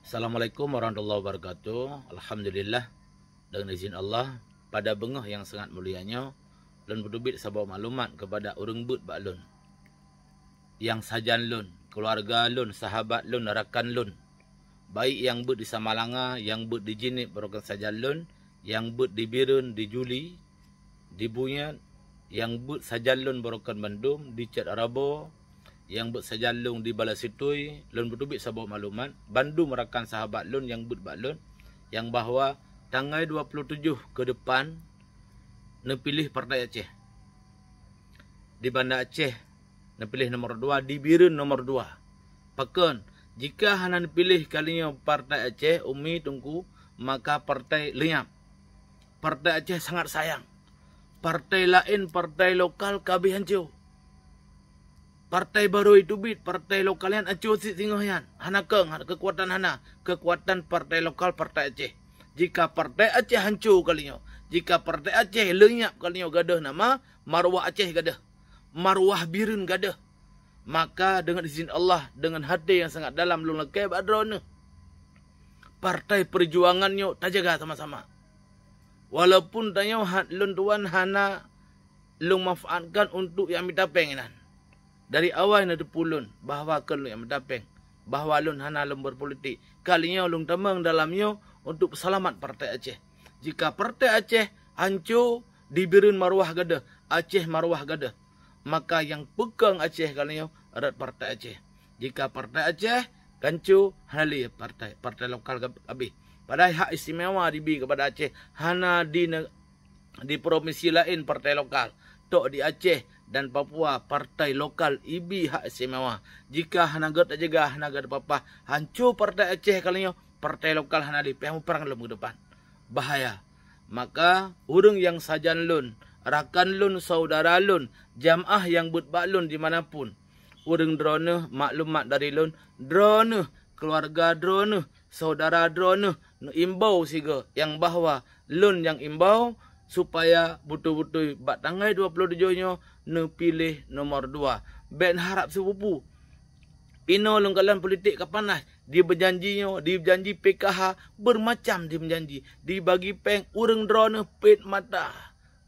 Assalamualaikum warahmatullahi wabarakatuh. Alhamdulillah, dengan izin Allah, pada bengah yang sangat mulianya, lun berdubit sebuah maklumat kepada orang but bak lun. Yang sajan lun, keluarga lun, sahabat lun, rakan lun. Baik yang but di Samalanga, yang but di Jinib, berokan sajan lun. Yang but di Birun, di Juli, di Bunyat. Yang but sajan lun, berokan Bandung, di Cat Arabo. Yang but sajan lun di Balasitui, lun berdubit sebuah maklumat. Bandung merakan sahabat lun yang but bak lun, yang bahawa tanggal 27 ke depan nepilih Partai Aceh. Di Banda Aceh nepilih nomor 2, di Birun nomor 2. Pakon, jika hana nepilih kalinya Partai Aceh, Umi tunggu, maka partai lenyap. Partai Aceh sangat sayang. Partai lain, partai lokal kabeh hancur. Partai baru itu bit, partai lokal yang acuh si tinggal yan. Hana keng, kekuatan hana. Kekuatan partai lokal, partai Aceh. Jika partai Aceh hancur kalinya. Jika partai Aceh lenyap kalinya gadah nama, marwah Aceh gadah. Marwah Birun gadah. Maka dengan izin Allah, dengan hati yang sangat dalam, lung lekai badrona. Partai perjuangannya tak jaga sama-sama. Walaupun tanya lun tuan hana lung manfaatkan untuk yang minta pengenan. Dari awal nak pulun bahawa kelun yang mendapeng, bahawa lun hana lun berpolitik. Kalinya lun temang dalamnya untuk selamat Partai Aceh. Jika Partai Aceh hancur, di Birun marwah gada, Aceh marwah gada. Maka yang pegang Aceh kalinya adalah Partai Aceh. Jika Partai Aceh hancur, hali partai lokal habis. Padahal hak istimewa diberi kepada Aceh. Hana di provinsi lain partai lokal. Tok di Aceh dan Papua, partai lokal ibi hak istimewa. Jika hanagat tak jaga, hanagat apa-apa, hancur Partai Aceh kalinya, partai lokal hana di perang dalam ke depan. Bahaya. Maka urang yang sajan lun, rakan lun, saudara lun, jamaah yang but bak lun dimanapun, urang drone maklumat dari lun, drone keluarga drone, saudara drone, imbau siga yang bahawa lun yang imbau supaya betul-betul bak tanggal 27-nya ne pilih nomor 2. Ben harap sepupu. Ino lengkalan politik kapanas. Dia berjanjinya, dia berjanji PKH bermacam dia berjanji. Dibagi peng urang drone pet mata.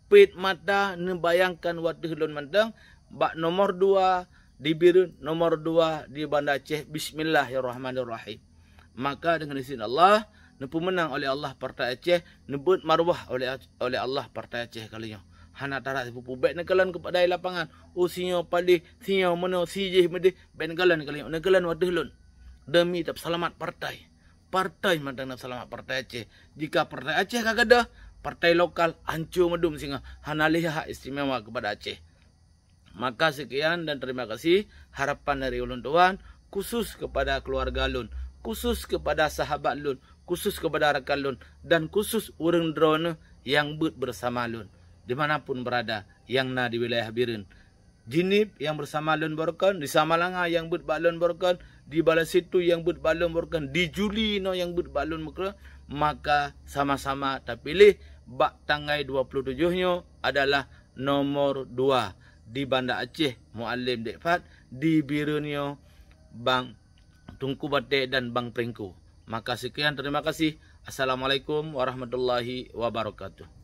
Pet mata ne bayangkan waktu lun mandang bak nomor 2 di Birun, nomor 2 di Banda Aceh. Bismillahirrahmanirrahim. Maka dengan izin Allah, nepu menang oleh Allah Partai Aceh, nebut marwah oleh Allah Partai Aceh kalinya. Hana tarak sepupu bet nekalan kepada lapangan. Sinyo padi, sinyo meno, sijih mede, bet nekalan kalinya. Nekalan wadah lun. Demi tak selamat partai. Partai mandang nak selamat Partai Aceh. Jika Partai Aceh kagak ada, partai lokal hancur medum singa. Hana lihat hak istimewa kepada Aceh. Maka sekian dan terima kasih. Harapan dari ulun tuan, khusus kepada keluarga lun, khusus kepada sahabat lun, khusus kepada rakan lun, dan khusus urang drone yang but bersama lun. Dimanapun berada, yang na di wilayah Birun. Jinib yang bersama lun berkan, di Samalanga yang but balun berkan, di Balasitu yang but balun berkan, di Juli no yang but balun berkan, maka sama-sama terpilih bak tanggal 27-nya adalah nomor 2 di Banda Aceh Muallim Dekfat, di Birunnya Bang Tunku Batik dan Bang Pringku. Maka sekian, terima kasih. Assalamualaikum warahmatullahi wabarakatuh.